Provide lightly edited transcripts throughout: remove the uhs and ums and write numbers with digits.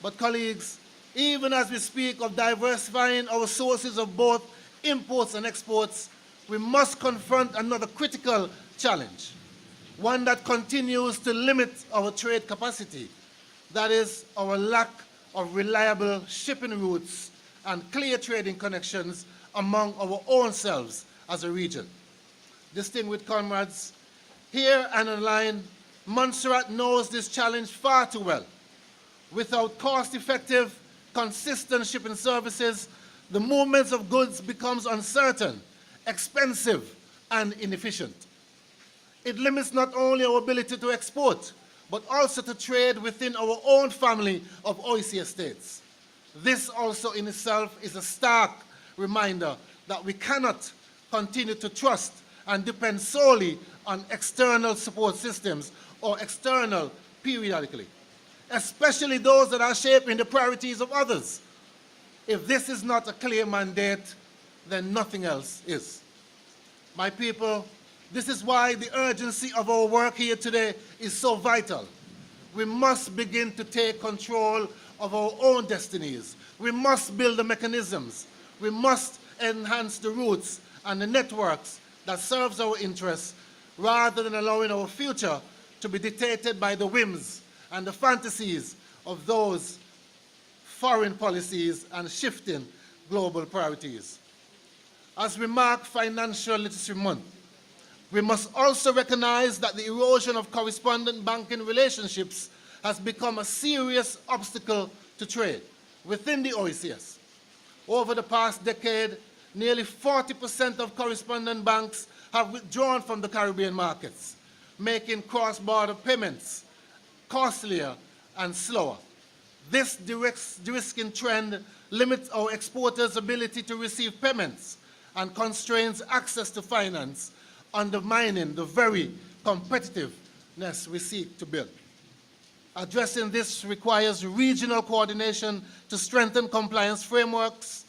But colleagues, even as we speak of diversifying our sources of both imports and exports, we must confront another critical challenge, one that continues to limit our trade capacity. That is our lack of reliable shipping routes and clear trading connections among our own selves as a region. Distinguished comrades, here and online, Montserrat knows this challenge far too well. Without cost-effective, consistent shipping services, the movements of goods becomes uncertain, expensive, and inefficient. It limits not only our ability to export, but also to trade within our own family of OECS states. This also in itself is a stark reminder that we cannot continue to trust and depend solely on external support systems or external periodically, especially those that are shaping the priorities of others. If this is not a clear mandate, then nothing else is. My people, this is why the urgency of our work here today is so vital. We must begin to take control of our own destinies. We must build the mechanisms. We must enhance the routes and the networks that serves our interests rather than allowing our future to be dictated by the whims and the fantasies of those foreign policies and shifting global priorities. As we mark Financial Literacy Month, we must also recognize that the erosion of correspondent banking relationships has become a serious obstacle to trade within the OECS. Over the past decade, nearly 40% of correspondent banks have withdrawn from the Caribbean markets, making cross-border payments costlier and slower. This de-risking trend limits our exporters' ability to receive payments and constrains access to finance, undermining the very competitiveness we seek to build. Addressing this requires regional coordination to strengthen compliance frameworks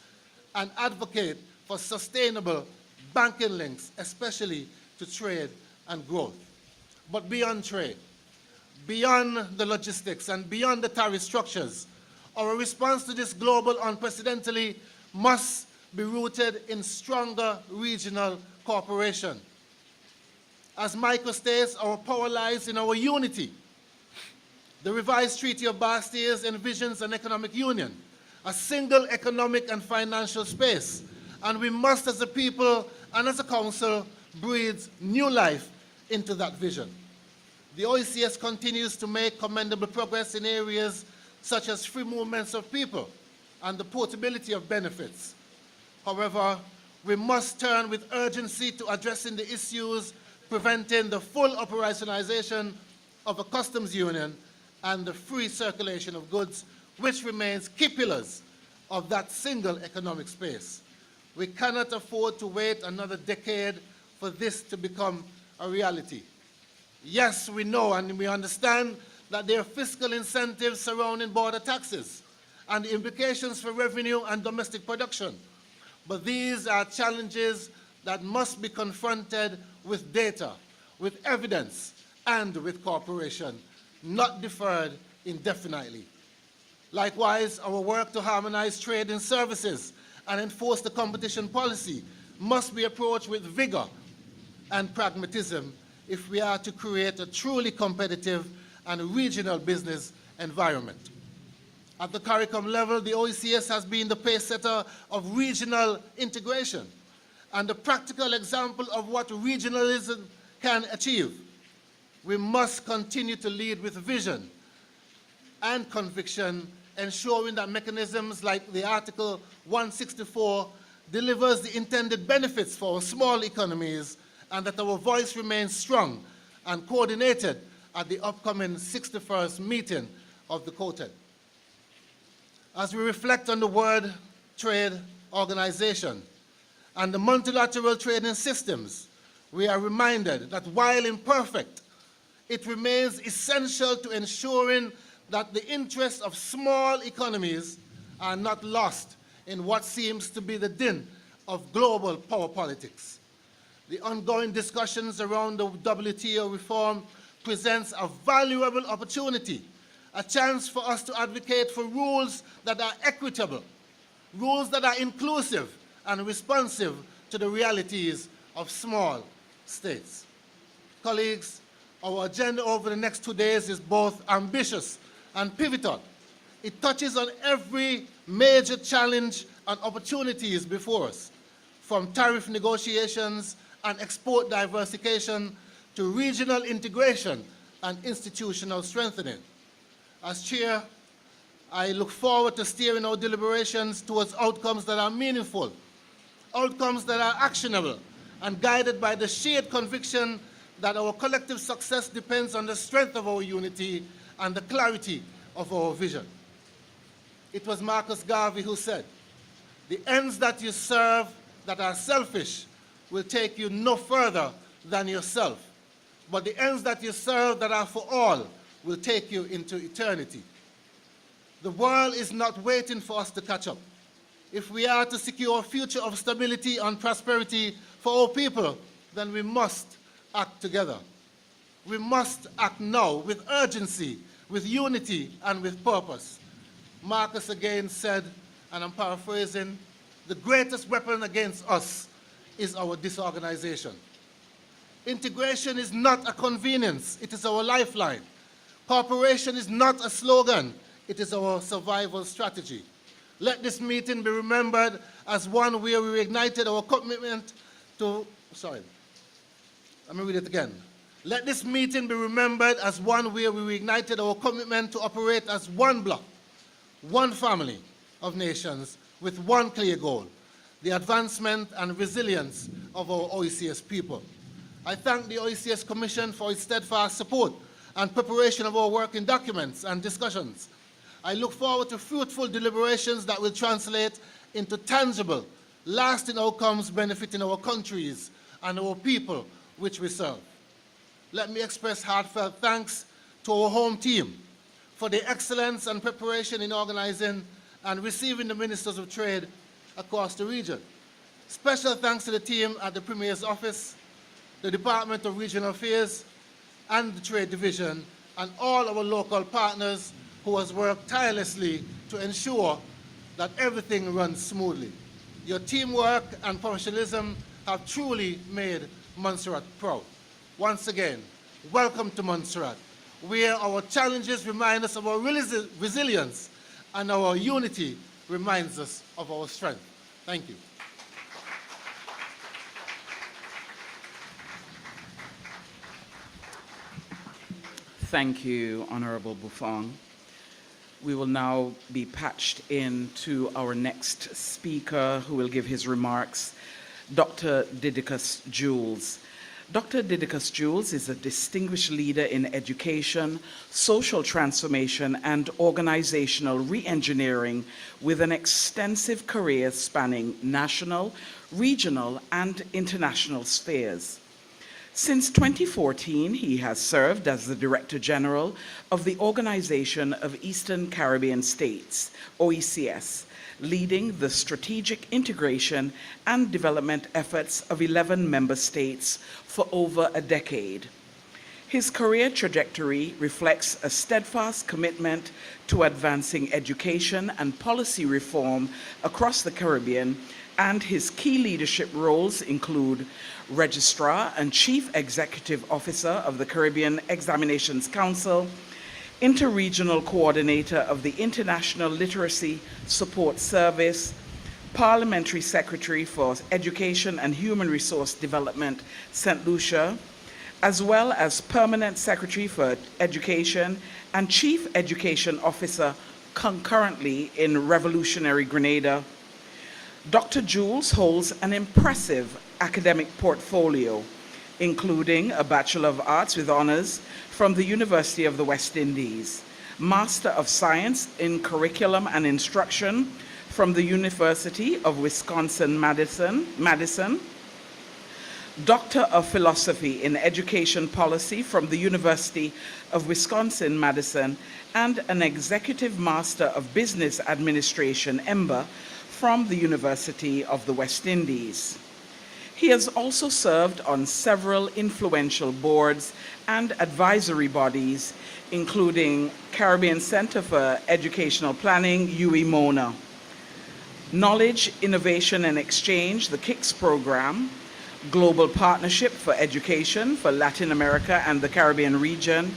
and advocate for sustainable banking links, especially to trade and growth. But beyond trade, beyond the logistics and beyond the tariff structures, our response to this global unprecedentedly must be rooted in stronger regional cooperation. As Michael states, our power lies in our unity. The revised Treaty of Bastia envisions an economic union, a single economic and financial space, and we must, as a people and as a council, breathe new life into that vision. The OECS continues to make commendable progress in areas such as free movements of people and the portability of benefits. However, we must turn with urgency to addressing the issues preventing the full operationalization of a customs union and the free circulation of goods, which remains key pillars of that single economic space. We cannot afford to wait another decade for this to become a reality. Yes, we know and we understand that there are fiscal incentives surrounding border taxes and the implications for revenue and domestic production. But these are challenges that must be confronted with data, with evidence, and with cooperation, not deferred indefinitely. Likewise, our work to harmonize trade in services and enforce the competition policy must be approached with vigor and pragmatism if we are to create a truly competitive and regional business environment. At the CARICOM level, the OECS has been the pace setter of regional integration and a practical example of what regionalism can achieve. We must continue to lead with vision and conviction, ensuring that mechanisms like the Article 164 delivers the intended benefits for our small economies and that our voice remains strong and coordinated at the upcoming 61st meeting of the Quartet. As we reflect on the World Trade Organization and the multilateral trading systems, we are reminded that while imperfect, it remains essential to ensuring that the interests of small economies are not lost in what seems to be the din of global power politics. The ongoing discussions around the WTO reform presents a valuable opportunity a chance for us to advocate for rules that are equitable, rules that are inclusive and responsive to the realities of small states. Colleagues, our agenda over the next 2 days is both ambitious and pivotal. It touches on every major challenge and opportunities before us, from tariff negotiations and export diversification to regional integration and institutional strengthening. As chair, I look forward to steering our deliberations towards outcomes that are meaningful, outcomes that are actionable, and guided by the shared conviction that our collective success depends on the strength of our unity and the clarity of our vision. It was Marcus Garvey who said, "The ends that you serve that are selfish will take you no further than yourself, but the ends that you serve that are for all will take you into eternity." The world is not waiting for us to catch up. If we are to secure a future of stability and prosperity for our people, then we must act together. We must act now with urgency, with unity, and with purpose. Marcus again said, and I'm paraphrasing, "The greatest weapon against us is our disorganization." Integration is not a convenience, it is our lifeline. Cooperation is not a slogan, it is our survival strategy. Let this meeting be remembered as one where we ignited our commitment to, let me read it again. Let this meeting be remembered as one where we ignited our commitment to operate as one bloc, one family of nations with one clear goal, the advancement and resilience of our OECS people. I thank the OECS Commission for its steadfast support and preparation of our working documents and discussions. I look forward to fruitful deliberations that will translate into tangible, lasting outcomes benefiting our countries and our people which we serve. Let me express heartfelt thanks to our home team for their excellence and preparation in organizing and receiving the Ministers of Trade across the region. Special thanks to the team at the Premier's Office, the Department of Regional Affairs, and the Trade Division, and all our local partners who has worked tirelessly to ensure that everything runs smoothly. Your teamwork and professionalism have truly made Montserrat proud. Once again, welcome to Montserrat, where our challenges remind us of our resilience and our unity reminds us of our strength. Thank you. Thank you, Honorable Buffon. We will now be patched into our next speaker who will give his remarks, Dr. Didicus Jules. Dr. Didicus Jules is a distinguished leader in education, social transformation, and organizational re-engineering with an extensive career spanning national, regional, and international spheres. Since 2014, he has served as the Director General of the Organization of Eastern Caribbean States, OECS, leading the strategic integration and development efforts of 11 member states for over a decade. His career trajectory reflects a steadfast commitment to advancing education and policy reform across the Caribbean, and his key leadership roles include Registrar and Chief Executive Officer of the Caribbean Examinations Council, Interregional Coordinator of the International Literacy Support Service, Parliamentary Secretary for Education and Human Resource Development, St. Lucia, as well as Permanent Secretary for Education and Chief Education Officer concurrently in Revolutionary Grenada. Dr. Jules holds an impressive academic portfolio, including a Bachelor of Arts with honors from the University of the West Indies, Master of Science in Curriculum and Instruction from the University of Wisconsin-Madison, Doctor of Philosophy in Education Policy from the University of Wisconsin-Madison, and an Executive Master of Business Administration, EMBA, from the University of the West Indies. He has also served on several influential boards and advisory bodies, including Caribbean Center for Educational Planning, UEMONA, Knowledge, Innovation and Exchange, the KICS program, Global Partnership for Education for Latin America and the Caribbean region,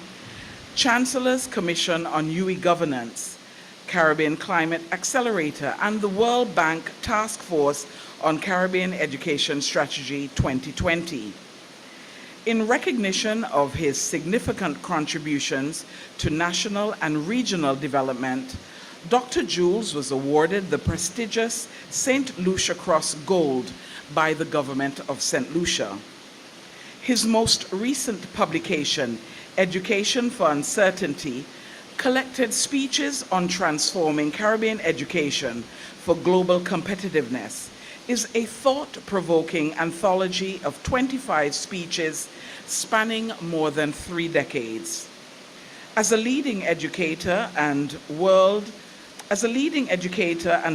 Chancellor's Commission on UE Governance, Caribbean Climate Accelerator, and the World Bank Task Force on Caribbean Education Strategy 2020. In recognition of his significant contributions to national and regional development, Dr. Jules was awarded the prestigious St. Lucia Cross Gold by the Government of St. Lucia. His most recent publication, Education for Uncertainty, collected speeches on transforming Caribbean education for global competitiveness, is a thought-provoking anthology of 25 speeches spanning more than 3 decades. As a leading educator and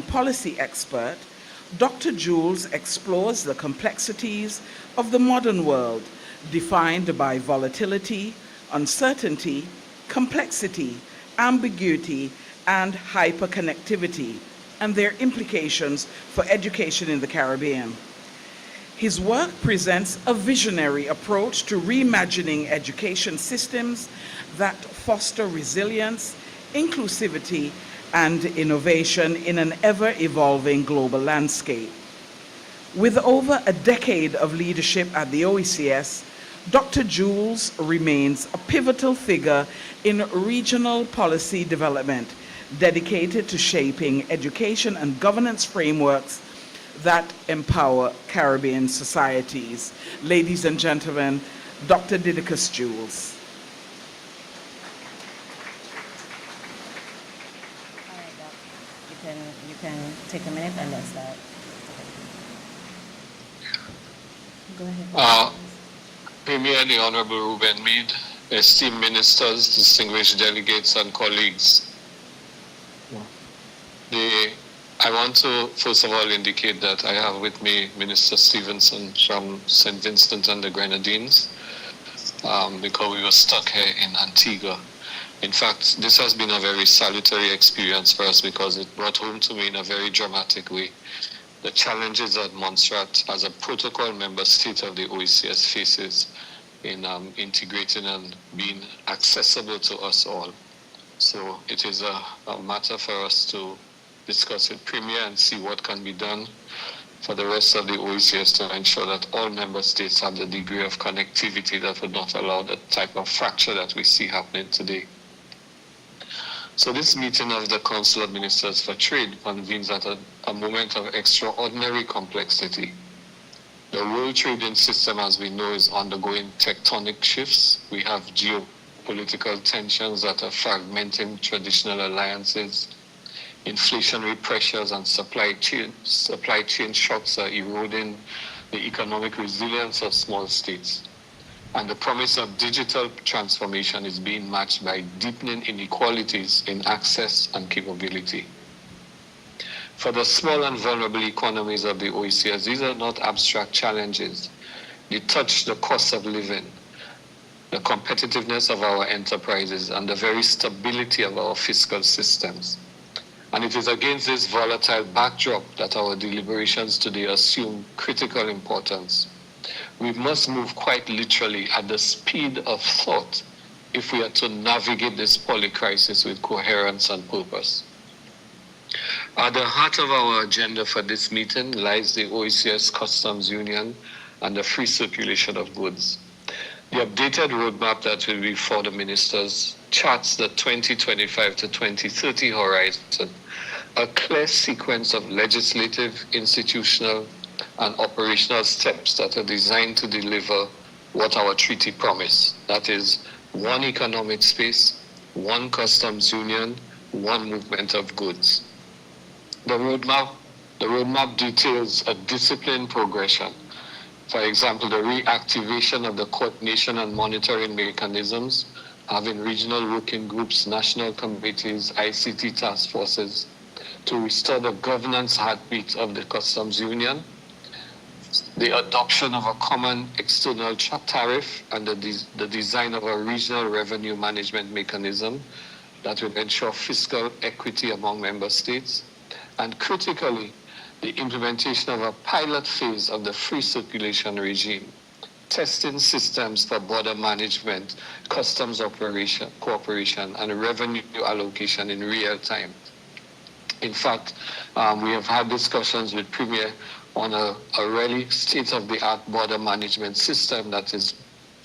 policy expert, Dr. Jules explores the complexities of the modern world, defined by volatility, uncertainty, complexity, ambiguity, and hyperconnectivity, and their implications for education in the Caribbean. His work presents a visionary approach to reimagining education systems that foster resilience, inclusivity, and innovation in an ever-evolving global landscape. With over a decade of leadership at the OECS, Dr. Jules remains a pivotal figure in regional policy development, dedicated to shaping education and governance frameworks that empower Caribbean societies. Ladies and gentlemen, Dr. Didacus Jules. All right, Doc. You can take a minute and then start. Go ahead. Premier and the Honorable Ruben Meade, esteemed ministers, distinguished delegates, and colleagues. I want to first of all indicate that I have with me Minister Stevenson from St. Vincent and the Grenadines, because we were stuck here in Antigua. In fact, this has been a very salutary experience for us because it brought home to me in a very dramatic way the challenges that Montserrat, as a protocol member state of the OECS, faces in integrating and being accessible to us all. So it is a matter for us to discuss with Premier and see what can be done for the rest of the OECS to ensure that all member states have the degree of connectivity that would not allow the type of fracture that we see happening today. So this meeting of the Council of Ministers for Trade convenes at a moment of extraordinary complexity. The world trading system, as we know, is undergoing tectonic shifts. We have geopolitical tensions that are fragmenting traditional alliances. Inflationary pressures and supply chain shocks are eroding the economic resilience of small states. And the promise of digital transformation is being matched by deepening inequalities in access and capability. For the small and vulnerable economies of the OECS, these are not abstract challenges. They touch the cost of living, the competitiveness of our enterprises, and the very stability of our fiscal systems. And it is against this volatile backdrop that our deliberations today assume critical importance. We must move quite literally at the speed of thought if we are to navigate this polycrisis with coherence and purpose. At the heart of our agenda for this meeting lies the OECS Customs Union and the free circulation of goods. The updated roadmap that will be for the ministers charts the 2025 to 2030 horizon, a clear sequence of legislative, institutional, and operational steps that are designed to deliver what our treaty promised. That is, one economic space, one customs union, one movement of goods. The roadmap details a disciplined progression. For example, the reactivation of the coordination and monitoring mechanisms, having regional working groups, national committees, ICT task forces, to restore the governance heartbeat of the customs union. the adoption of a common external tariff and the design of a regional revenue management mechanism that will ensure fiscal equity among member states, and critically, the implementation of a pilot phase of the free circulation regime, testing systems for border management, customs cooperation, and revenue allocation in real time. In fact, we have had discussions with Premier on a really state-of-the-art border management system that is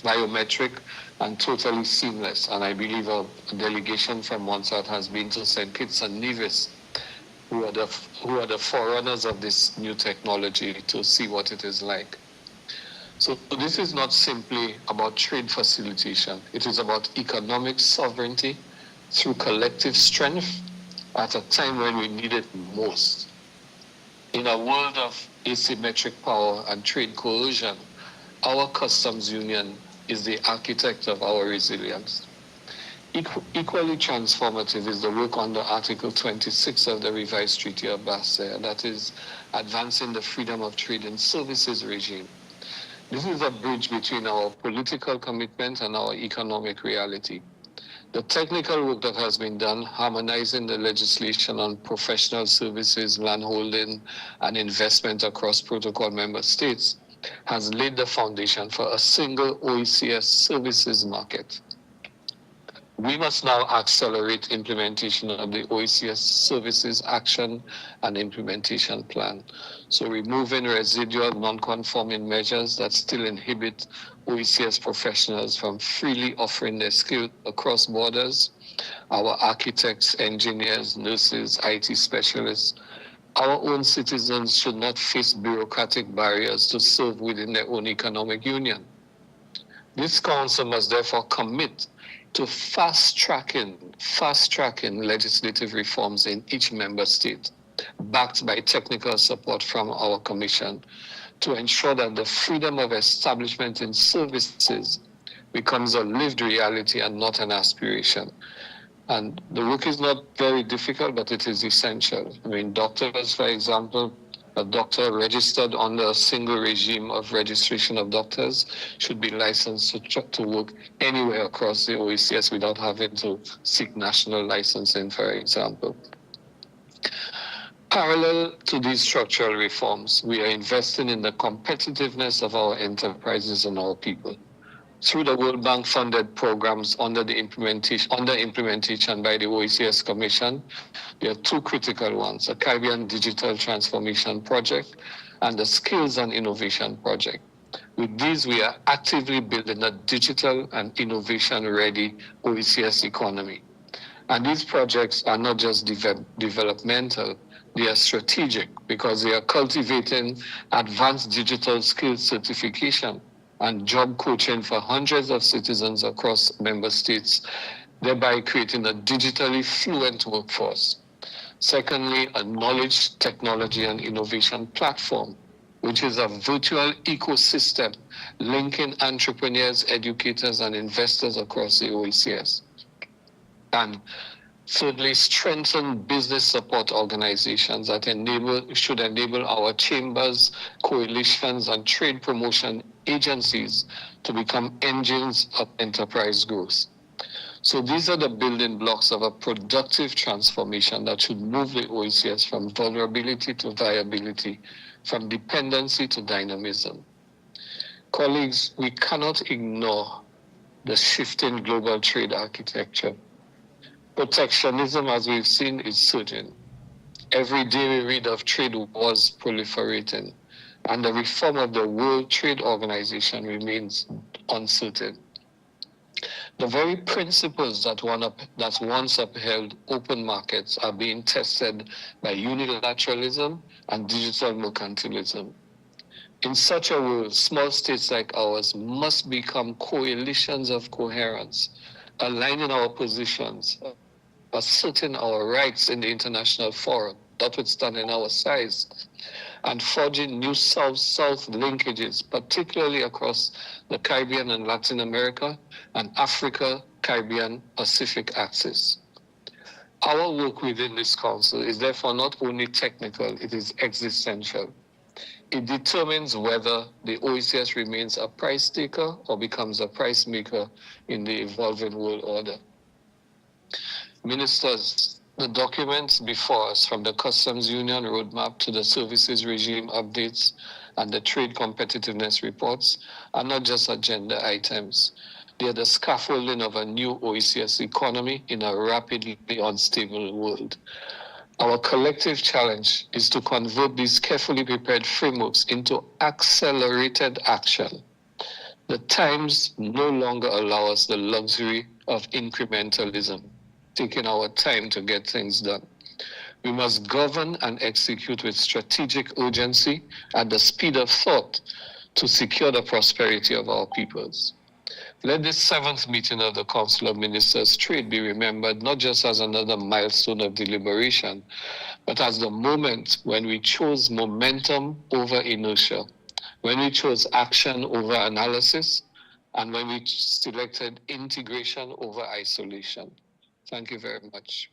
biometric and totally seamless. And I believe a delegation from Montserrat has been to St. Kitts and Nevis, who are the forerunners of this new technology, to see what it is like. So this is not simply about trade facilitation. It is about economic sovereignty through collective strength at a time when we need it most. In a world of asymmetric power and trade coercion, our customs union is the architect of our resilience. Equally transformative is the work under Article 26 of the revised Treaty of Basel, that is advancing the freedom of trade and services regime. This is a bridge between our political commitment and our economic reality. The technical work that has been done, harmonizing the legislation on professional services, landholding, and investment across protocol member states, has laid the foundation for a single OECS services market. We must now accelerate implementation of the OECS Services Action and Implementation Plan. So removing residual non-conforming measures that still inhibit OECS professionals from freely offering their skill across borders, our architects, engineers, nurses, IT specialists, our own citizens should not face bureaucratic barriers to serve within their own economic union. This council must therefore commit to fast-tracking legislative reforms in each member state, backed by technical support from our Commission, to ensure that the freedom of establishment in services becomes a lived reality and not an aspiration. And the work is not very difficult, but it is essential. I mean, doctors, for example, a doctor registered under a single regime of registration of doctors should be licensed to work anywhere across the OECS without having to seek national licensing, for example. Parallel to these structural reforms, we are investing in the competitiveness of our enterprises and our people. Through the World Bank funded programs under implementation by the OECS Commission, there are two critical ones: the Caribbean Digital Transformation Project and the Skills and Innovation Project. With these, we are actively building a digital and innovation-ready OECS economy. And these projects are not just developmental, they are strategic because they are cultivating advanced digital skills certification and job coaching for hundreds of citizens across member states, thereby creating a digitally fluent workforce. Secondly, a knowledge, technology, and innovation platform, which is a virtual ecosystem linking entrepreneurs, educators, and investors across the OECS. And thirdly, strengthen business support organizations that should enable our chambers, coalitions, and trade promotion agencies to become engines of enterprise growth. So these are the building blocks of a productive transformation that should move the OECS from vulnerability to viability, from dependency to dynamism. Colleagues, we cannot ignore the shifting global trade architecture. Protectionism, as we've seen, is surging. Every day we read of trade wars proliferating, and the reform of the World Trade Organization remains uncertain. The very principles that once upheld open markets are being tested by unilateralism and digital mercantilism. In such a world, small states like ours must become coalitions of coherence, aligning our positions, asserting our rights in the international forum, notwithstanding our size, and forging new South-South linkages, particularly across the Caribbean and Latin America and Africa, Caribbean, Pacific axis. Our work within this council is therefore not only technical, it is existential. It determines whether the OECS remains a price taker or becomes a price maker in the evolving world order. Ministers, the documents before us, from the Customs Union roadmap to the services regime updates and the trade competitiveness reports, are not just agenda items. They are the scaffolding of a new OECS economy in a rapidly unstable world. Our collective challenge is to convert these carefully prepared frameworks into accelerated action. The times no longer allow us the luxury of incrementalism, taking our time to get things done. We must govern and execute with strategic urgency at the speed of thought to secure the prosperity of our peoples. Let this seventh meeting of the Council of Ministers Trade be remembered not just as another milestone of deliberation, but as the moment when we chose momentum over inertia, when we chose action over analysis, and when we selected integration over isolation. Thank you very much.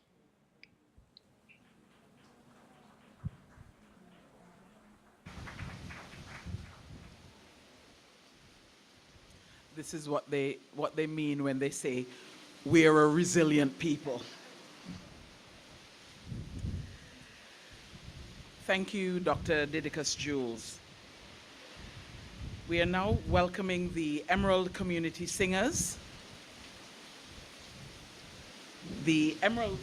This is what they mean when they say we're a resilient people. Thank you, Dr. Didicus Jules. We are now welcoming the Emerald Community Singers. The Emerald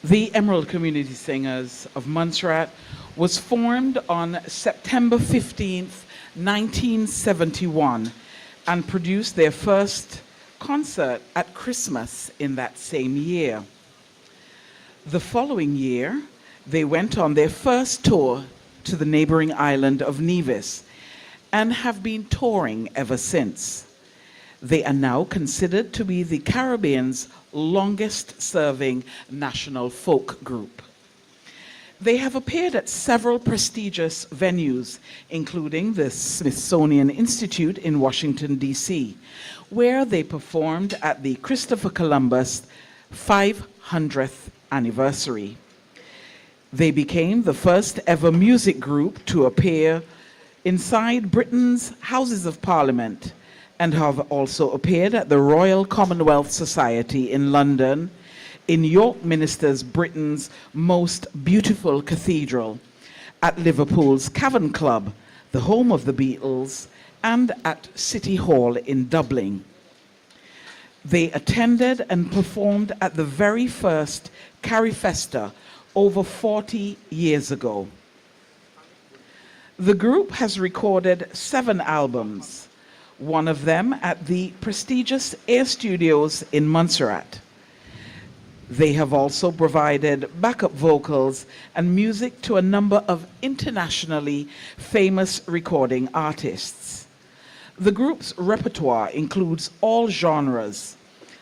The Emerald Community Singers of Montserrat was formed on September 15th, 1971, and produced their first concert at Christmas in that same year. The following year, they went on their first tour to the neighboring island of Nevis and have been touring ever since. They are now considered to be the Caribbean's longest-serving national folk group. They have appeared at several prestigious venues, including the Smithsonian Institute in Washington, D.C., where they performed at the Christopher Columbus 500th anniversary. They became the first ever music group to appear inside Britain's Houses of Parliament, and have also appeared at the Royal Commonwealth Society in London, in York Minster's Britain's most beautiful cathedral, at Liverpool's Cavern Club, the home of the Beatles, and at City Hall in Dublin. They attended and performed at the very first Carifesta over 40 years ago. The group has recorded 7 albums, one of them at the prestigious Air Studios in Montserrat. They have also provided backup vocals and music to a number of internationally famous recording artists. The group's repertoire includes all genres,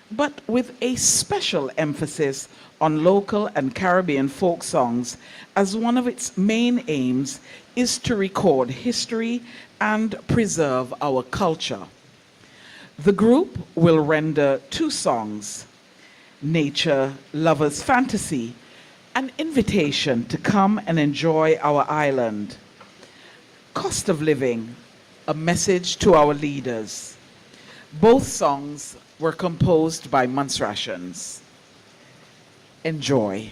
but with a special emphasis on local and Caribbean folk songs, as one of its main aims is to record history and preserve our culture. The group will render 2 songs, nature lovers' fantasy, an invitation to come and enjoy our island. Cost of living, a message to our leaders. Both songs were composed by Munce Rations. Enjoy.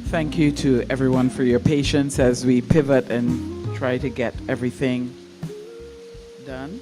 Thank you to everyone for your patience as we pivot and try to get everything done.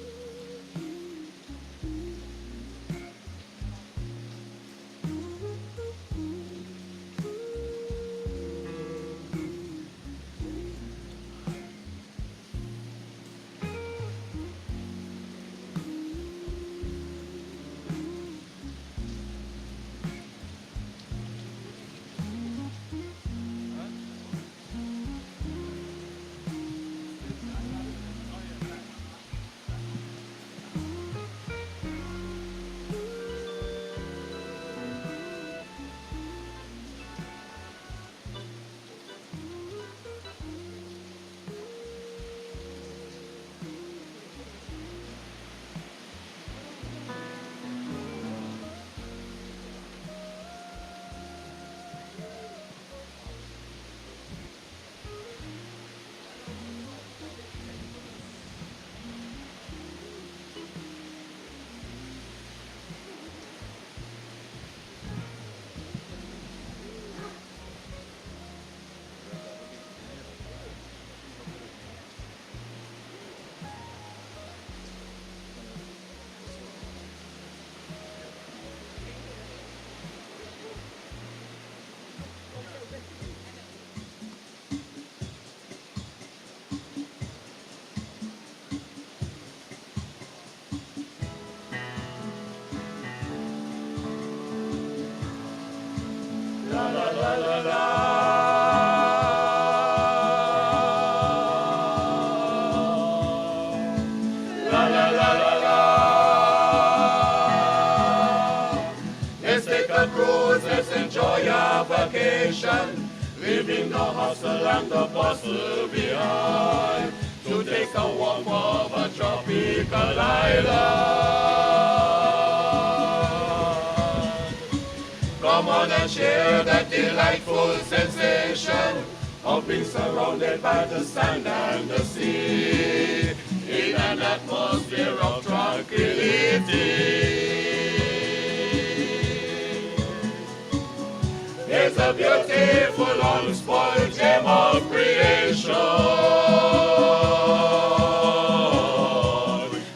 Let's take a cruise, let's enjoy our vacation, leaving the hustle and the bustle behind, to take a walk of a tropical island. Come on and share that delightful sensation of being surrounded by the sand and the sea, in an atmosphere of tranquility. There's a beautiful unspoiled gem of creation,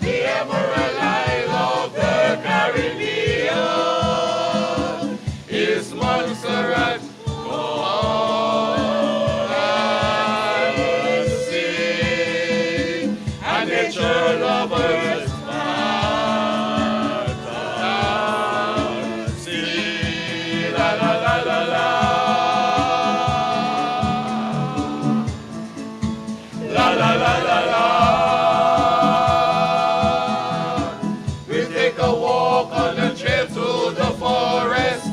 the Emerald Isle of the Caribbean is Montserrat. Go on and sing, and nature la la la la. We take a walk on the trail through the forest,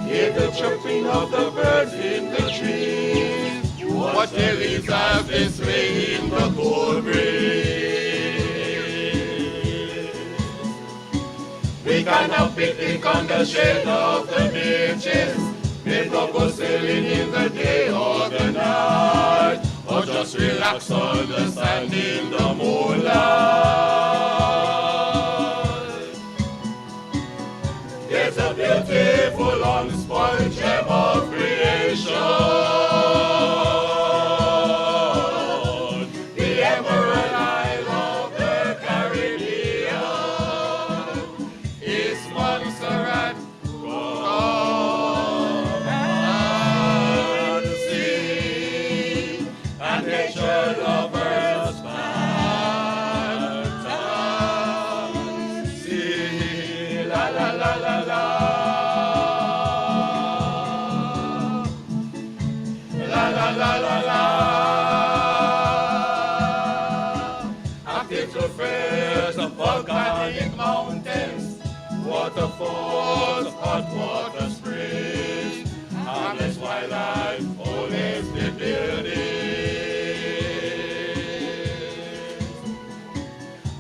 hear the chirping of the birds in the trees, watch the leaves as they sway in the cool breeze. We can have picnic on the shade of the beaches, may go sailing in the day or the night, or just relax on the sand in the moonlight. There's a beautiful unspoiled gem of creation, the Emerald Isle of the Caribbean. It's Montserrat, come and see, and nature lovers fantasy. La la la la la. La la la la la. Active to affairs of volcanic mountains, waterfalls, hot water springs, harmless wildlife, always the building.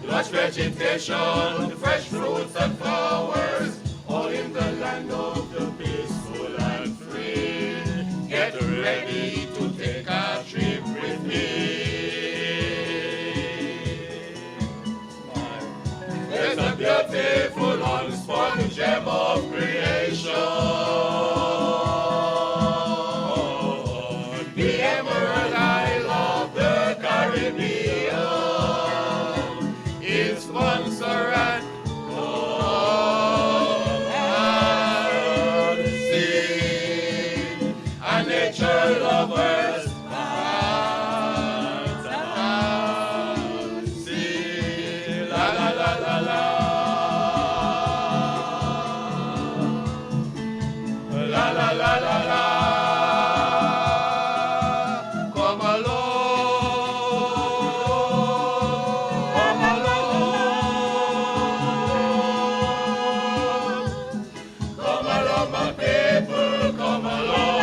Lush vegetation, fresh fruits and flowers, all in the land of the peaceful and free. Get ready to take a trip with me. There's a beautiful unspoiled gem of creation, the Emerald Isle of the Caribbean. It's Montserrat, come and see, and nature lovers fantasy. La la la la la. La la la la la. Come along, come along, come along, my people, come along,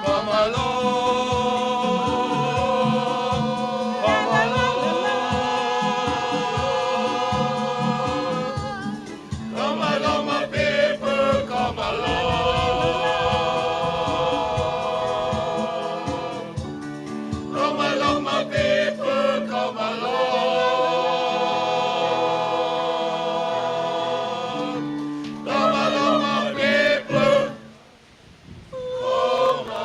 come along, come along. Come along, my people, come along. Come along, my people, come along. Come along, my people, come along.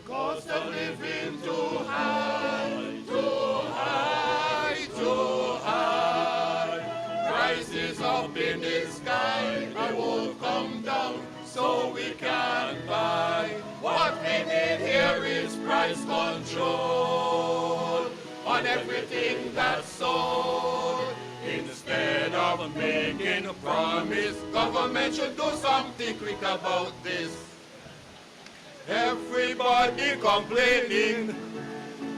Cost of living too high, too high, too high. Prices up in the sky, I won't come down, so we can't buy. What we need here is price control on everything that's sold. Instead of making a promise, government should do something quick about this. Everybody complaining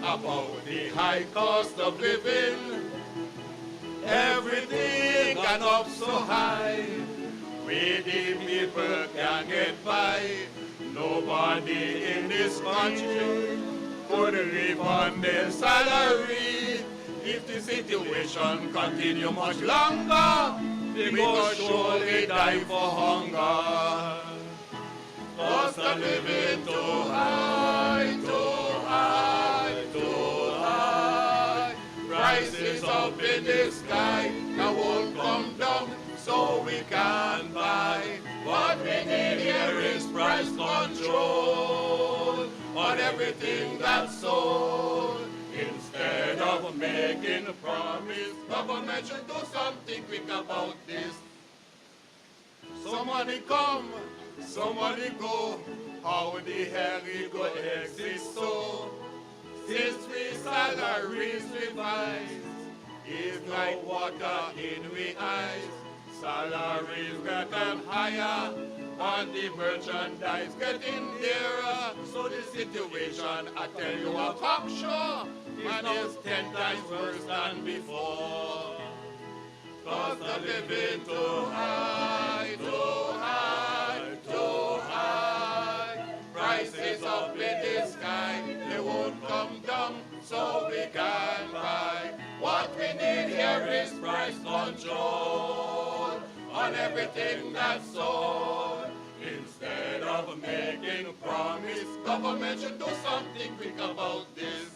about the high cost of living. Everything gone up so high, we the people can't get by. Nobody in this country could live on their salary. If the situation continue much longer, we will surely die for hunger. Cost of living too high, too high, too high. Prices up in the sky, now won't come down, so so we can buy. What we need here is price control on everything that's sold. Instead of making a promise, government should do something quick about this. Some money come, some money go. How the hell it go exist so? Since we salaries revised, is like water in we eyes. Salaries getting higher, and the merchandise getting dearer. So the situation, I tell you, a cocksure, and is 10 times worse than before. Cost of living too high, too high, too high. Prices up in the sky, they won't come down, so we can buy. What we need here is price control on everything that's sold. Instead of making a promise, government should do something quick about this.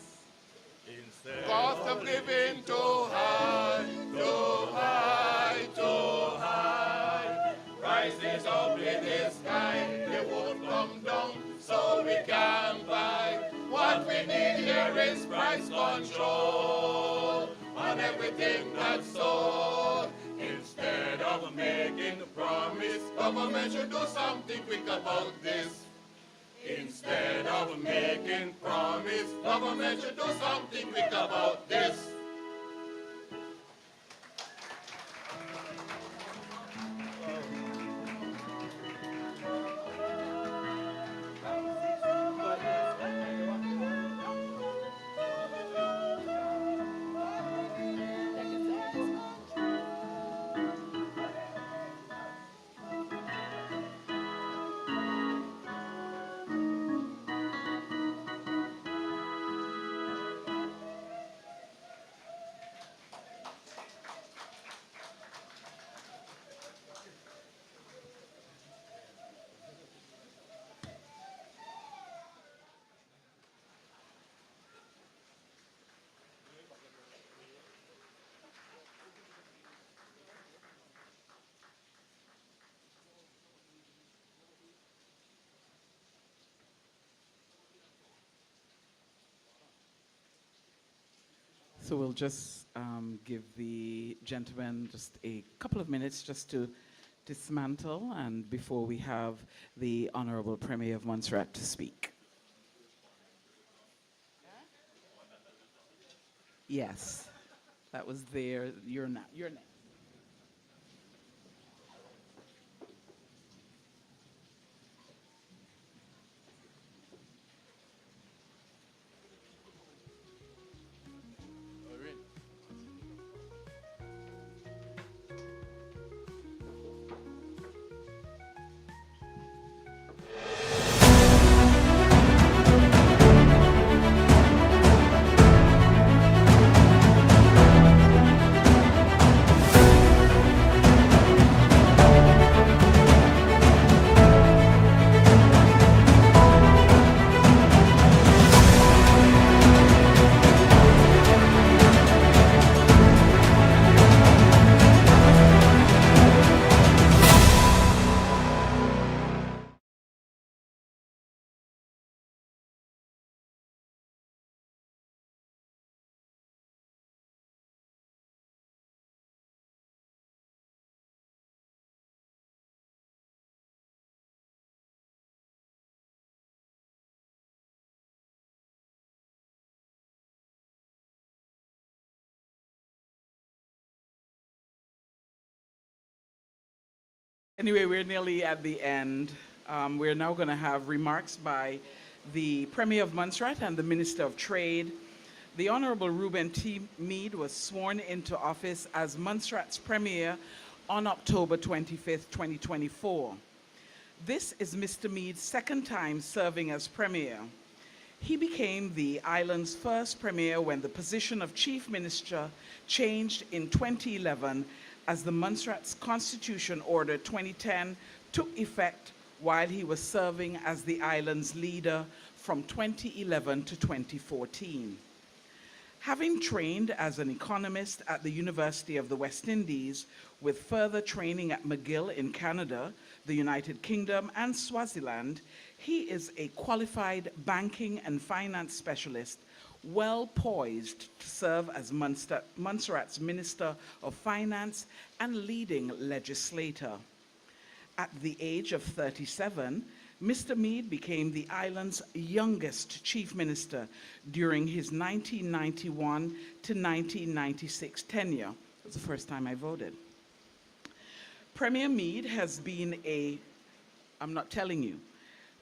Cost of living too high, too high, too high. Prices up in the sky, they won't come down, so we can buy. What we need here is price control on everything that's sold. Instead of making a promise, government should do something quick about this. Instead of making promise, government should do something quick about this. So we'll just give the gentleman just a couple of minutes just to dismantle, and before we have the Honorable Premier of Montserrat to speak. Yes, that was there. You're not. You're next. Anyway, we're nearly at the end. We're now going to have remarks by the Premier of Montserrat and the Minister of Trade. The Honorable Reuben T. Meade was sworn into office as Montserrat's Premier on October 25th, 2024. This is Mr. Meade's second time serving as Premier. He became the island's first Premier when the position of Chief Minister changed in 2011 as the Montserrat's Constitution Order 2010 took effect while he was serving as the island's leader from 2011 to 2014. Having trained as an economist at the University of the West Indies, with further training at McGill in Canada, the United Kingdom, and Swaziland, he is a qualified banking and finance specialist, well poised to serve as Montserrat's Minister of Finance and leading legislator. At the age of 37, Mr. Meade became the island's youngest chief minister during his 1991 to 1996 tenure. It was the first time I voted. Premier Meade has been I'm not telling you,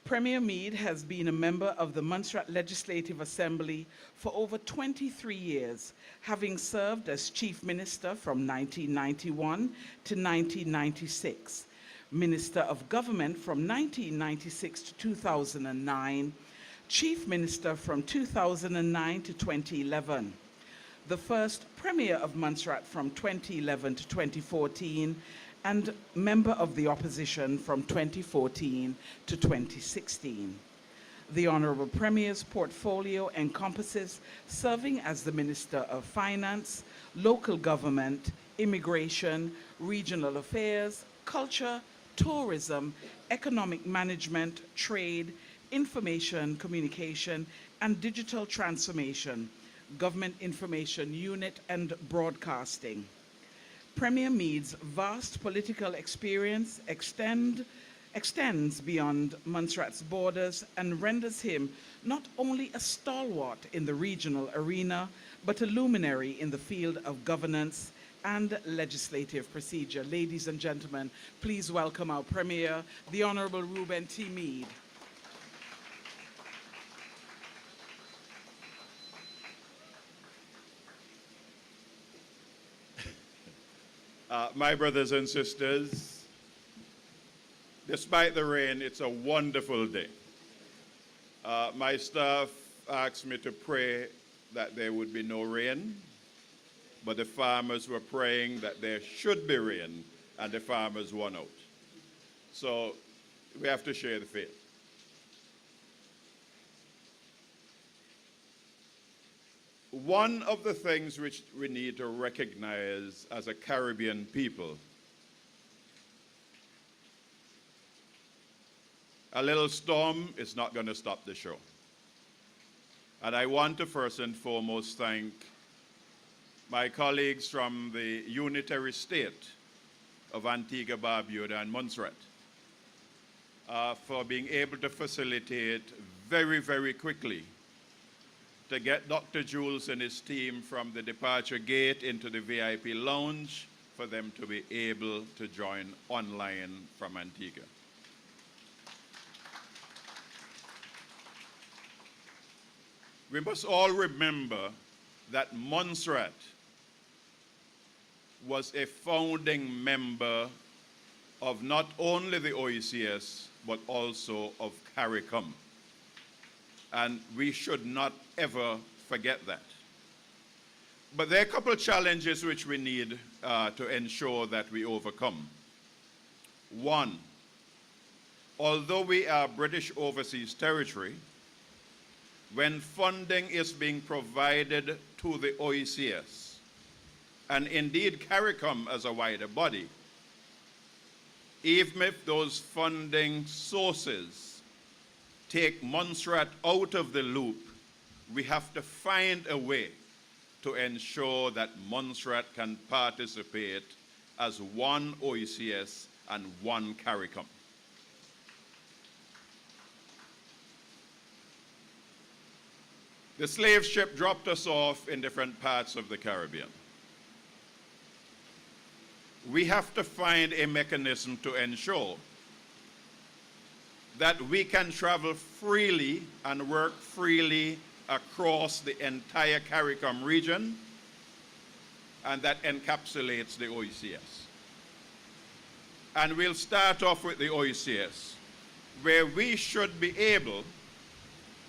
Premier Meade has been a member of the Montserrat Legislative Assembly for over 23 years, having served as Chief Minister from 1991 to 1996, Minister of Government from 1996 to 2009, Chief Minister from 2009 to 2011, the first Premier of Montserrat from 2011 to 2014, and Member of the Opposition from 2014 to 2016. The Honourable Premier's portfolio encompasses serving as the Minister of Finance, Local Government, Immigration, Regional Affairs, Culture, Tourism, Economic Management, Trade, Information, Communication, and Digital Transformation, Government Information Unit, and Broadcasting. Premier Meade's vast political experience extends beyond Montserrat's borders and renders him not only a stalwart in the regional arena, but a luminary in the field of governance and legislative procedure. Ladies and gentlemen, please welcome our Premier, the Honourable Reuben T. Meade. My brothers and sisters, despite the rain, it's a wonderful day. My staff asked me to pray that there would be no rain, but the farmers were praying that there should be rain, and the farmers won out. So we have to share the faith. One of the things which we need to recognize as a Caribbean people, a little storm is not going to stop the show. And I want to first and foremost thank my colleagues from the unitary state of Antigua, Barbuda, and Montserrat for being able to facilitate very, very quickly to get Dr. Jules and his team from the departure gate into the VIP lounge for them to be able to join online from Antigua. We must all remember that Montserrat was a founding member of not only the OECS, but also of CARICOM. And we should not ever forget that. But there are a couple of challenges which we need to ensure that we overcome. One, although we are British Overseas Territory, when funding is being provided to the OECS, and indeed CARICOM as a wider body, even if those funding sources take Montserrat out of the loop, we have to find a way to ensure that Montserrat can participate as one OECS and one CARICOM. The slave ship dropped us off in different parts of the Caribbean. We have to find a mechanism to ensure that we can travel freely and work freely across the entire CARICOM region, and that encapsulates the OECS. And we'll start off with the OECS, where we should be able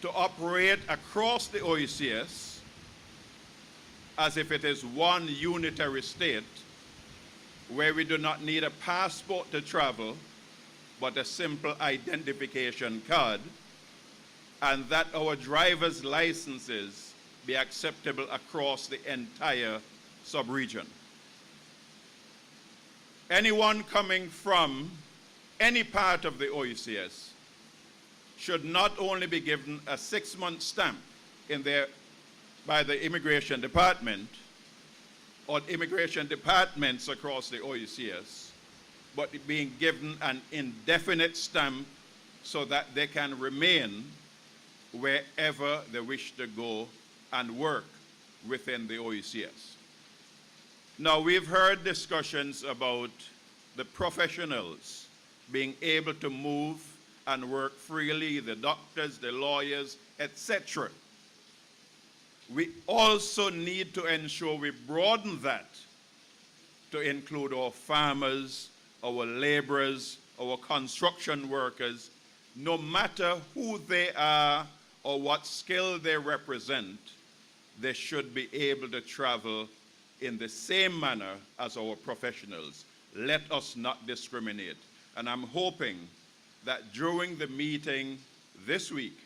to operate across the OECS as if it is one unitary state, where we do not need a passport to travel, but a simple identification card, and that our driver's licenses be acceptable across the entire sub-region. Anyone coming from any part of the OECS should not only be given a 6-month stamp by the Immigration Department or immigration departments across the OECS, but being given an indefinite stamp so that they can remain wherever they wish to go and work within the OECS. Now, we've heard discussions about the professionals being able to move and work freely, the doctors, the lawyers, etc. We also need to ensure we broaden that to include our farmers, our laborers, our construction workers, no matter who they are or what skill they represent, they should be able to travel in the same manner as our professionals. Let us not discriminate. And I'm hoping that during the meeting this week,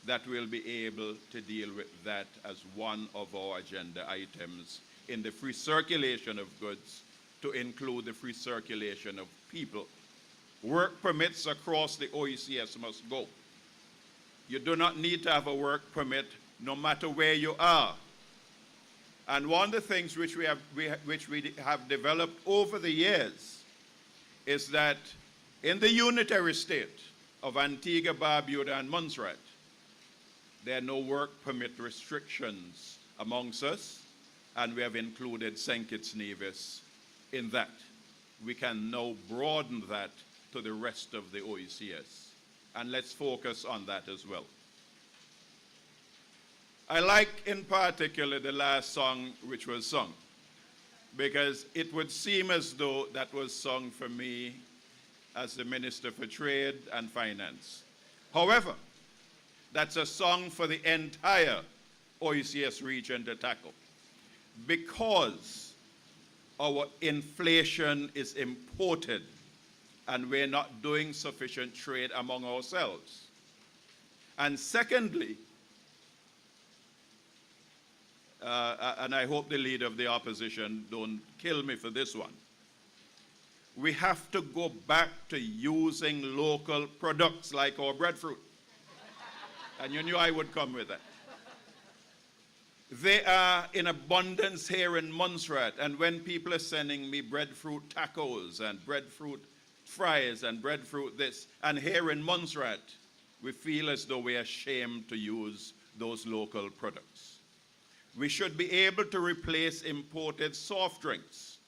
that we'll be able to deal with that as one of our agenda items in the free circulation of goods, to include the free circulation of people. Work permits across the OECS must go. You do not need to have a work permit no matter where you are. And one of the things which we have developed over the years is that in the unitary state of Antigua, Barbuda, and Montserrat, there are no work permit restrictions amongst us, and we have included St. Kitts Nevis in that. We can now broaden that to the rest of the OECS, and let's focus on that as well. I like in particular the last song which was sung, because it would seem as though that was sung for me as the Minister for Trade and Finance. However, that's a song for the entire OECS region to tackle, because our inflation is imported and we're not doing sufficient trade among ourselves. And secondly, and I hope the leader of the opposition don't kill me for this one, we have to go back to using local products like our breadfruit. And you knew I would come with that. They are in abundance here in Montserrat, and when people are sending me breadfruit tacos and breadfruit fries and breadfruit this, and here in Montserrat, we feel as though we are ashamed to use those local products. We should be able to replace imported soft drinks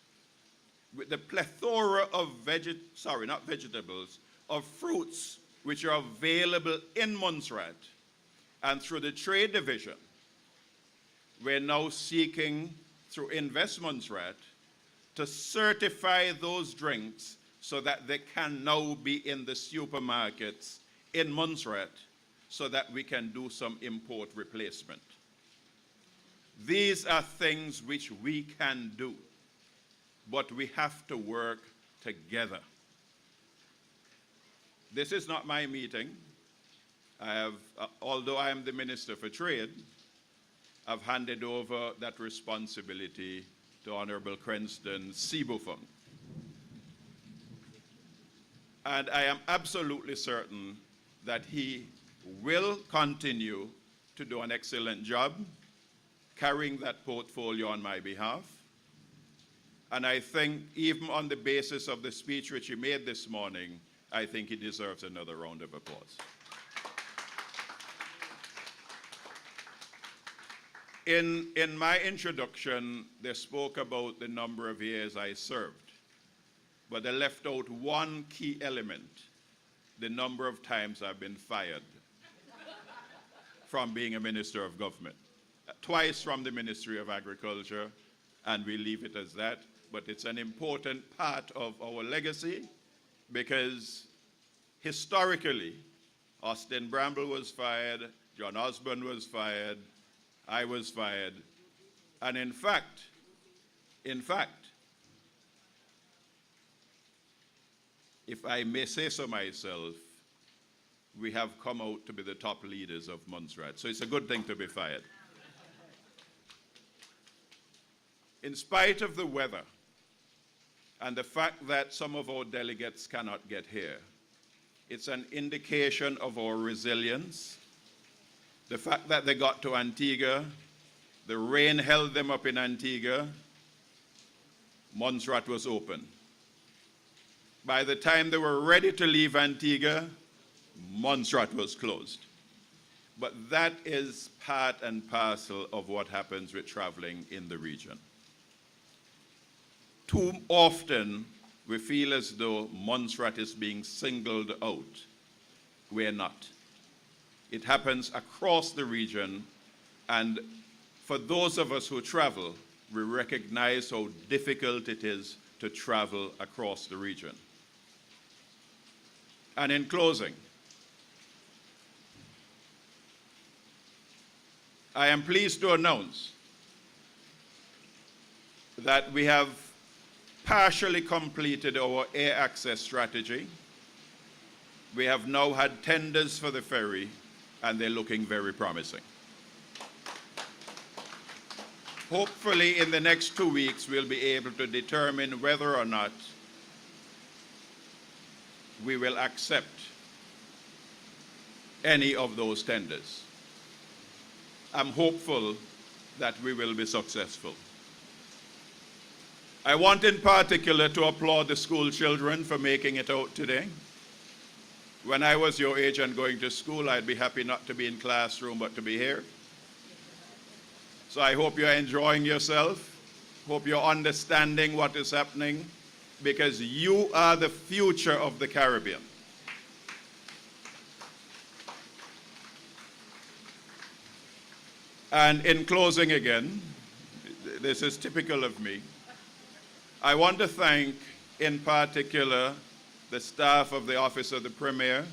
with the plethora of vegetables, of fruits which are available in Montserrat. And through the trade division, we're now seeking, through Invest Montserrat, to certify those drinks so that they can now be in the supermarkets in Montserrat, so that we can do some import replacement. These are things which we can do, but we have to work together. This is not my meeting. Although I am the Minister for Trade, I've handed over that responsibility to Honorable Cranston Sebufong. And I am absolutely certain that he will continue to do an excellent job carrying that portfolio on my behalf. And I think even on the basis of the speech which he made this morning, I think he deserves another round of applause. In my introduction, they spoke about the number of years I served, but they left out one key element: the number of times I've been fired from being a minister of government. Twice from the Ministry of Agriculture, and we leave it as that, but it's an important part of our legacy, because historically, Austin Bramble was fired, John Osborne was fired, I was fired, and in fact, if I may say so myself, we have come out to be the top leaders of Montserrat. So it's a good thing to be fired. in spite of the weather and the fact that some of our delegates cannot get here, it's an indication of our resilience. The fact that they got to Antigua, the rain held them up in Antigua, Montserrat was open. By the time they were ready to leave Antigua, Montserrat was closed. But that is part and parcel of what happens with traveling in the region. Too often, we feel as though Montserrat is being singled out. We're not. It happens across the region, and for those of us who travel, we recognize how difficult it is to travel across the region. And in closing, I am pleased to announce that we have partially completed our air access strategy. We have now had tenders for the ferry, and they're looking very promising. Hopefully, in the next 2 weeks, we'll be able to determine whether or not we will accept any of those tenders. I'm hopeful that we will be successful. I want in particular to applaud the school children for making it out today. When I was your age and going to school, I'd be happy not to be in classroom, but to be here. So I hope you're enjoying yourself. Hope you're understanding what is happening, because you are the future of the Caribbean. And in closing again, this is typical of me, I want to thank in particular the staff of the Office of the Premier,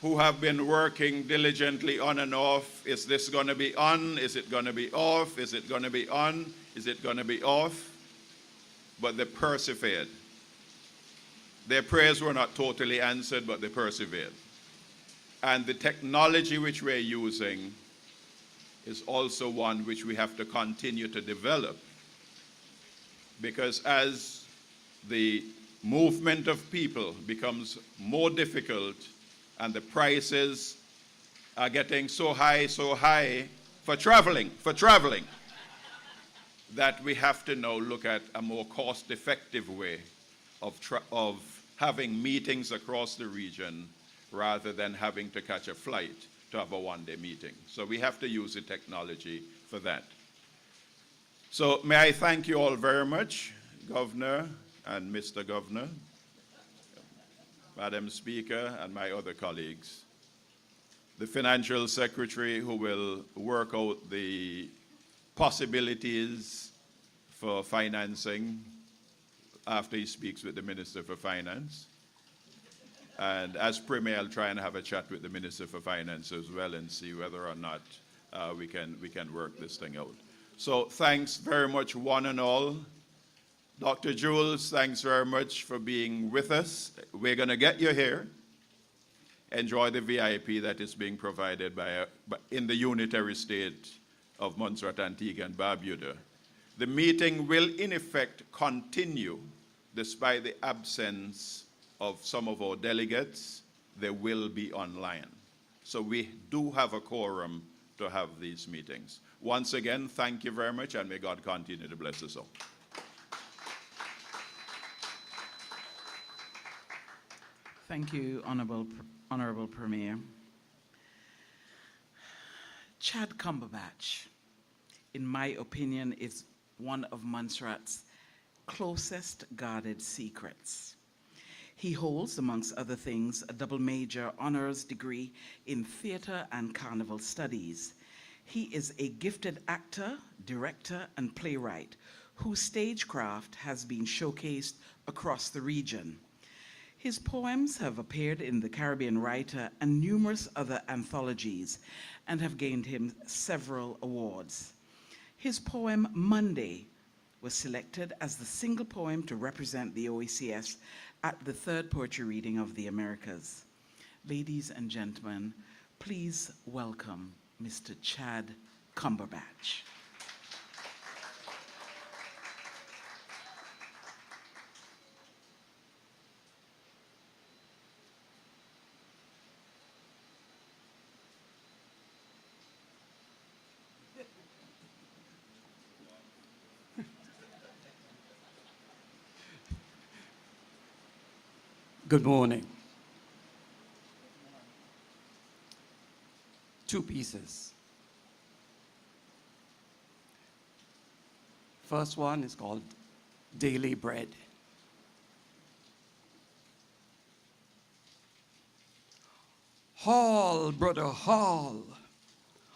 who have been working diligently on and off. Is this going to be on? Is it going to be off? Is it going to be on? Is it going to be off? But they persevered. Their prayers were not totally answered, but they persevered. And the technology which we're using is also one which we have to continue to develop, because as the movement of people becomes more difficult and the prices are getting so high for traveling, that we have to now look at a more cost-effective way of having meetings across the region rather than having to catch a flight to have a one-day meeting. So we have to use the technology for that. So may I thank you all very much, Governor and Mr. Governor, Madam Speaker, and my other colleagues. The Financial Secretary, who will work out the possibilities for financing after he speaks with the Minister for Finance. And as Premier, I'll try and have a chat with the Minister for Finance as well and see whether or not we can work this thing out. So thanks very much, one and all. Dr. Jules, thanks very much for being with us. We're going to get you here. Enjoy the VIP that is being provided in the unitary state of Montserrat, Antigua, and Barbuda. The meeting will, in effect, continue despite the absence of some of our delegates. They will be online. So we do have a quorum to have these meetings. Once again, thank you very much, and may God continue to bless us all. Thank you, Honorable Premier. Chad Cumberbatch, in my opinion, is one of Montserrat's closest guarded secrets. He holds, amongst other things, a double major honors degree in theater and carnival studies. He is a gifted actor, director, and playwright whose stagecraft has been showcased across the region. His poems have appeared in The Caribbean Writer and numerous other anthologies and have gained him several awards. His poem, Monday, was selected as the single poem to represent the OECS at the third poetry reading of the Americas. Ladies and gentlemen, please welcome Mr. Chad Cumberbatch. Good morning. Two pieces. First one is called Daily Bread. Haul, brother, haul.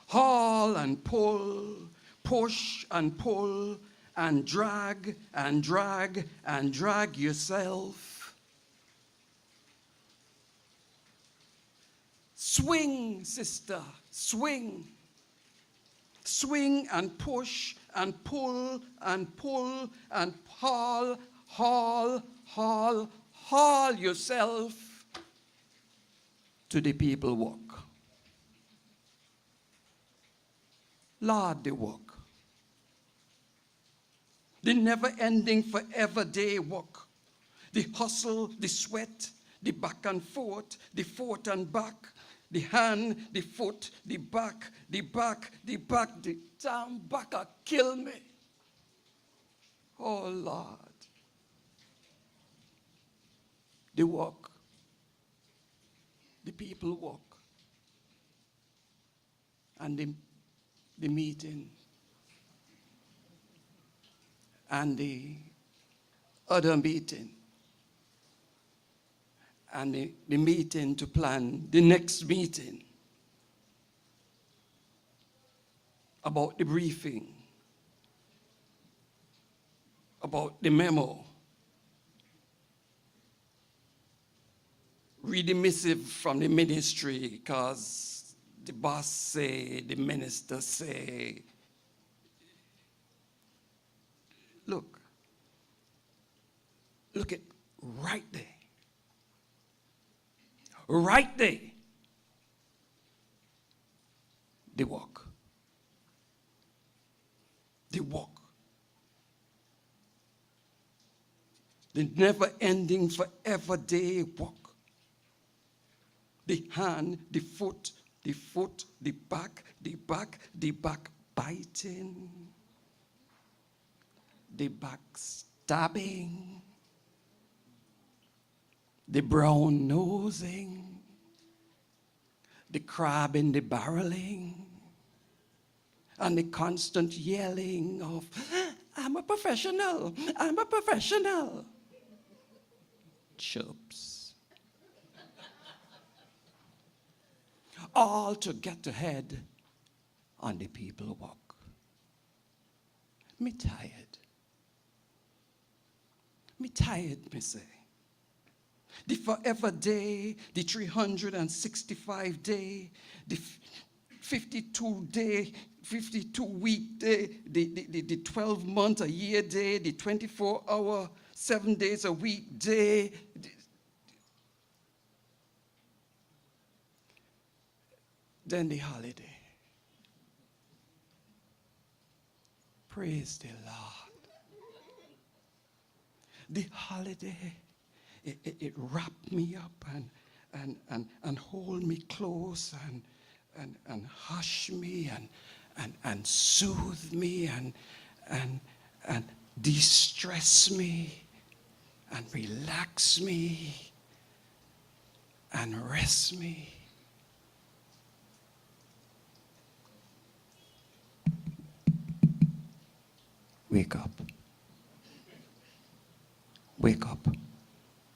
Haul and pull, push and pull, and drag and drag and drag yourself. Swing, sister, swing. Swing and push and pull and pull and haul, haul, haul, haul yourself to the people walk. Lord, they walk. The never-ending, forever day walk. The hustle, the sweat, the back and forth and back, the hand, the foot, the back, the damn back kill me. Oh, Lord. They walk. The people walk. And the meeting and the other meeting and the meeting to plan the next meeting about the briefing, about the memo, read the missive from the ministry because the boss say, the minister say. Look at right there. Right there. They walk. They walk. The never-ending, forever day walk. The hand, the foot, the back, biting, the back stabbing, the brown nosing, the crab in the barreling, and the constant yelling of, I'm a professional, I'm a professional. Chirps. All to get ahead on the people walk. Me tired. Me tired, me say. The forever day, the 365 day, the 52 day, 52 week day, the 12 month a year day, the 24 hour, 7 days a week day. Then the holiday. Praise the Lord. The holiday, it wrapped me up and hold me close and hush me and soothe me and de-stress me and relax me and rest me. Wake up. Wake up.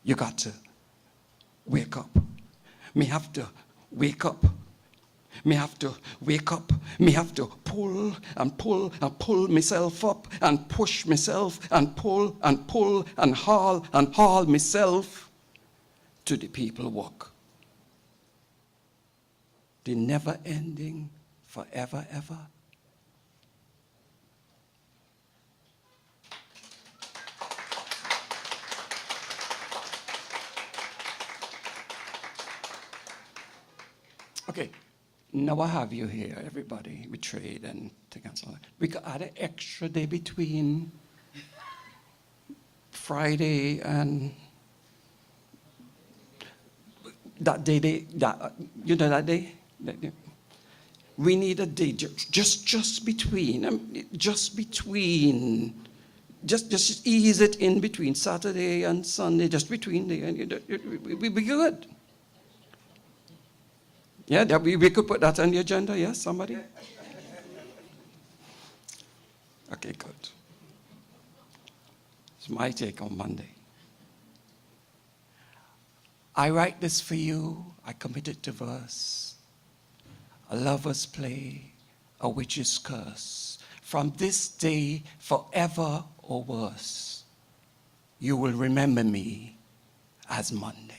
You got to wake up. Me have to wake up. Me have to wake up. Me have to pull and pull and pull myself up and push myself and pull and haul myself to the people walk. The never ending, forever, ever. Okay, now I have you here, everybody. We trade and take and so on. We could add an extra day between Friday and that day. You know that day? We need a day just between Just ease it in between Saturday and Sunday, just between there, and we'll be good. Yeah, we could put that on the agenda, yes, somebody? Okay, good. It's my take on Monday. I write this for you, I commit it to verse. A lover's play, a witch's curse. From this day, forever or worse, you will remember me as Monday.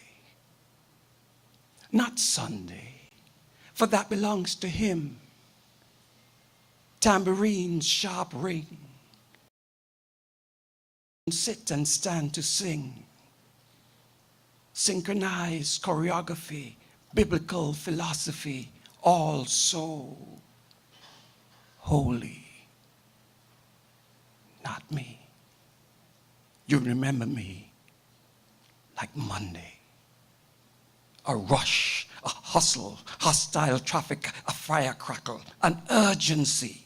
Not Sunday, for that belongs to him. Tambourine's sharp ring. Sit and stand to sing. Synchronized choreography, biblical philosophy, all so holy. Not me. You remember me like Monday. A rush, a hustle, hostile traffic, a firecrackle, an urgency.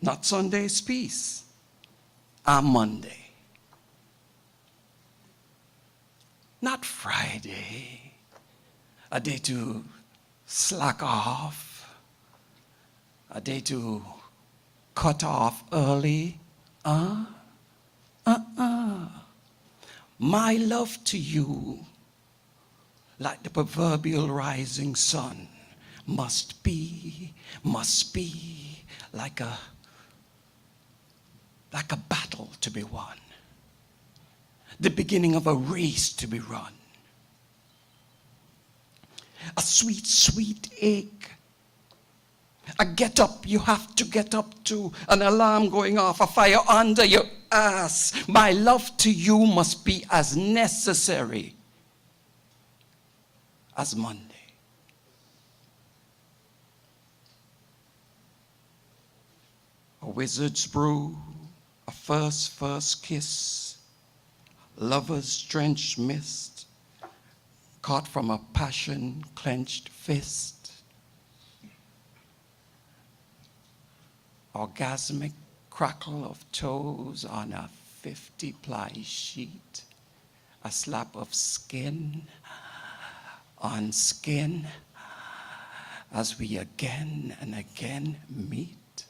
Not Sunday's peace, a Monday. Not Friday, a day to slack off, a day to cut off early. My love to you, like the proverbial rising sun, must be like a battle to be won. The beginning of a race to be run. A sweet, sweet ache. A get up you have to get up to. An alarm going off, a fire under your ass. My love to you must be as necessary as Monday. A wizard's brew, a first kiss. Lover's drenched mist, caught from a passion-clenched fist. Orgasmic crackle of toes on a 50-ply sheet. A slap of skin on skin as we again and again meet.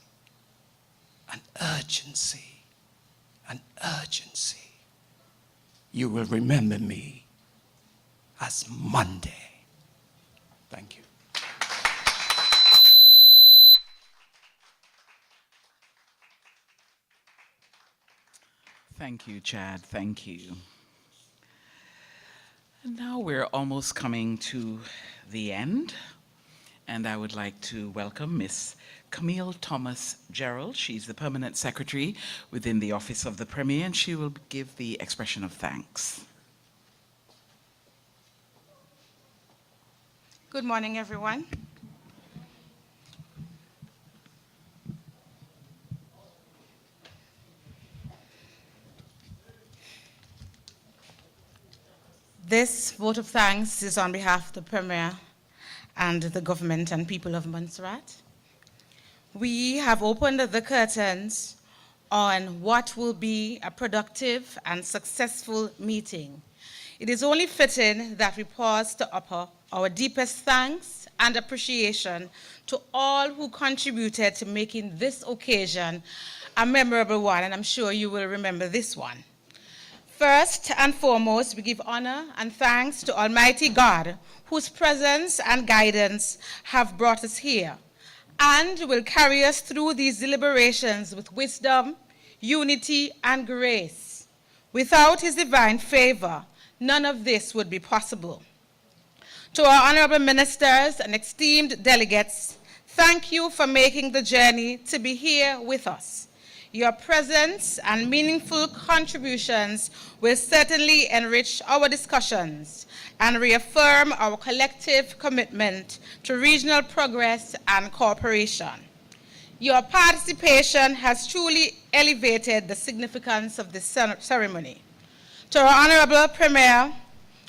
An urgency. You will remember me as Monday. Thank you. Thank you, Chad. Thank you. And now we're almost coming to the end, and I would like to welcome Miss Camille Thomas Gerald. She's the Permanent Secretary within the Office of the Premier, and she will give the expression of thanks. Good morning, everyone. This vote of thanks is on behalf of the Premier and the government and people of Montserrat. We have opened the curtains on what will be a productive and successful meeting. It is only fitting that we pause to offer our deepest thanks and appreciation to all who contributed to making this occasion a memorable one, and I'm sure you will remember this one. First and foremost, we give honor and thanks to Almighty God, whose presence and guidance have brought us here, and will carry us through these deliberations with wisdom, unity, and grace. Without his divine favor, none of this would be possible. To our honorable ministers and esteemed delegates, thank you for making the journey to be here with us. Your presence and meaningful contributions will certainly enrich our discussions and reaffirm our collective commitment to regional progress and cooperation. Your participation has truly elevated the significance of this ceremony. To our Honorable Premier,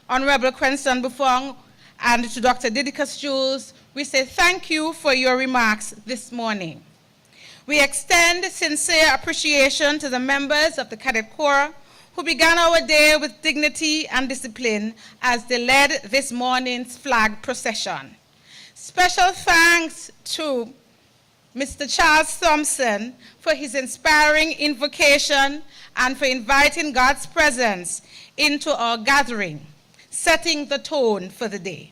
Honorable Quenson Buffon, and to Dr. Didicus Jules, we say thank you for your remarks this morning. We extend sincere appreciation to the members of the Cadet Corps who began our day with dignity and discipline as they led this morning's flag procession. Special thanks to Mr. Charles Thompson for his inspiring invocation and for inviting God's presence into our gathering, setting the tone for the day.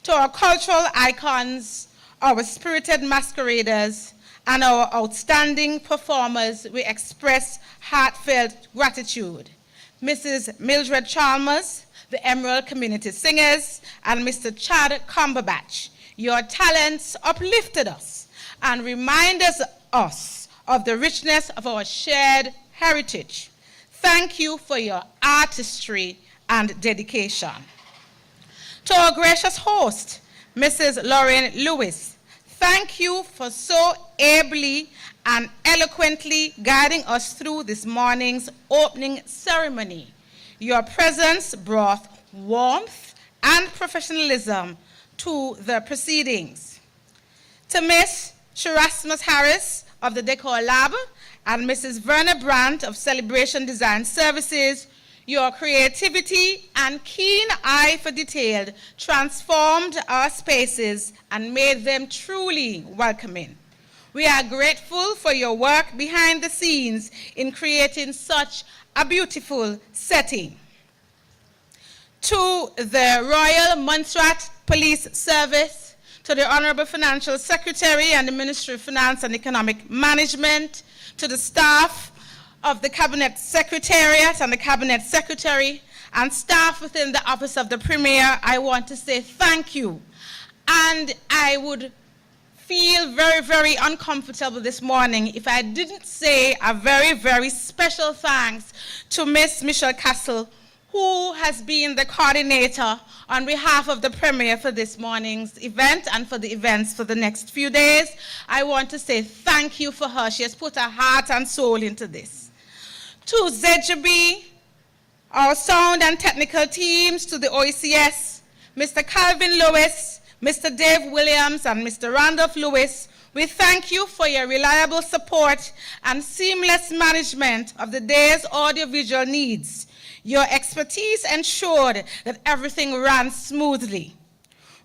To our cultural icons, our spirited masqueraders, and our outstanding performers, we express heartfelt gratitude. Mrs. Mildred Chalmers, the Emerald Community Singers, and Mr. Chad Cumberbatch, your talents uplifted us and reminded us of the richness of our shared heritage. Thank you for your artistry and dedication. To our gracious host, Mrs. Lauren Lewis, thank you for so ably and eloquently guiding us through this morning's opening ceremony. Your presence brought warmth and professionalism to the proceedings. To Miss Sherasmus Harris of the Decor Lab and Mrs. Verna Brandt of Celebration Design Services, your creativity and keen eye for detail transformed our spaces and made them truly welcoming. We are grateful for your work behind the scenes in creating such a beautiful setting. To the Royal Montserrat Police Service, to the Honorable Financial Secretary and the Ministry of Finance and Economic Management, to the staff of the Cabinet Secretariat and the Cabinet Secretary, and staff within the Office of the Premier, I want to say thank you. And I would feel very, very uncomfortable this morning if I didn't say a very, very special thanks to Miss Michelle Castle, who has been the coordinator on behalf of the Premier for this morning's event and for the events for the next few days. I want to say thank you for her. She has put her heart and soul into this. To ZGB, our sound and technical teams, to the OECS, Mr. Calvin Lewis, Mr. Dave Williams, and Mr. Randolph Lewis, we thank you for your reliable support and seamless management of the day's audiovisual needs. Your expertise ensured that everything ran smoothly.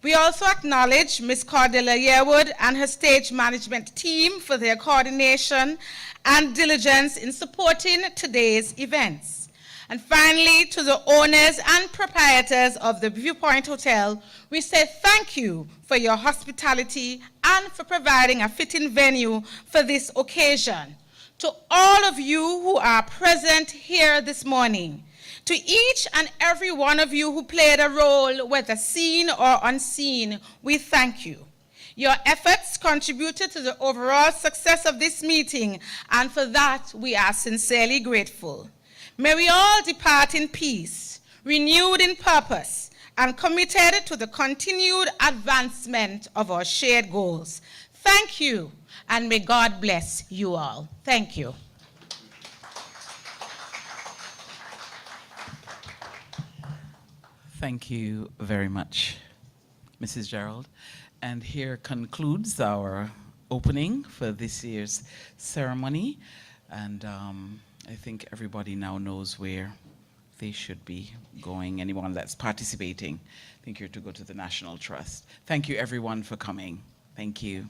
We also acknowledge Ms. Cordelia Yearwood and her stage management team for their coordination and diligence in supporting today's events. And finally, to the owners and proprietors of the Viewpoint Hotel, we say thank you for your hospitality and for providing a fitting venue for this occasion. To all of you who are present here this morning, to each and every one of you who played a role, whether seen or unseen, we thank you. Your efforts contributed to the overall success of this meeting, and for that we are sincerely grateful. May we all depart in peace, renewed in purpose, and committed to the continued advancement of our shared goals. Thank you, and may God bless you all. Thank you. Thank you very much, Mrs. Gerald. And here concludes our opening for this year's ceremony. And I think everybody now knows where they should be going. Anyone that's participating, I think you're to go to the National Trust. Thank you, everyone, for coming. Thank you.